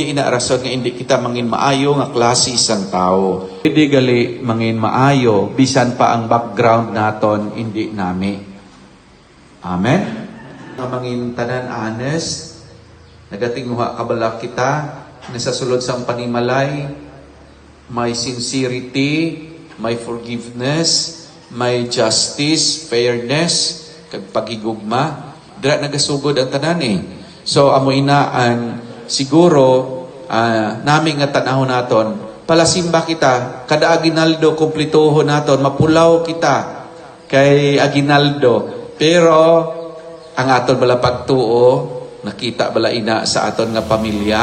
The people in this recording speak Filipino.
may inarason nga hindi kita mangin maayo nga klase isang tao. Hindi gali mangin maayo, bisan pa ang background naton hindi nami. Amen? Nga mangin tanan honest, nagatinguha kabala kita, na sa sulod sang panimalay, may sincerity, may forgiveness, may justice, fairness, kag pagigugma. Dira nagasugod ang tanan eh. So amo inaan siguro nami nga tanahon naton, palasimba kita kada aginaldo kumplituho naton, mapulaw kita kay aginaldo. Pero ang aton bala pagtuo, nakita bala ina sa aton nga pamilya,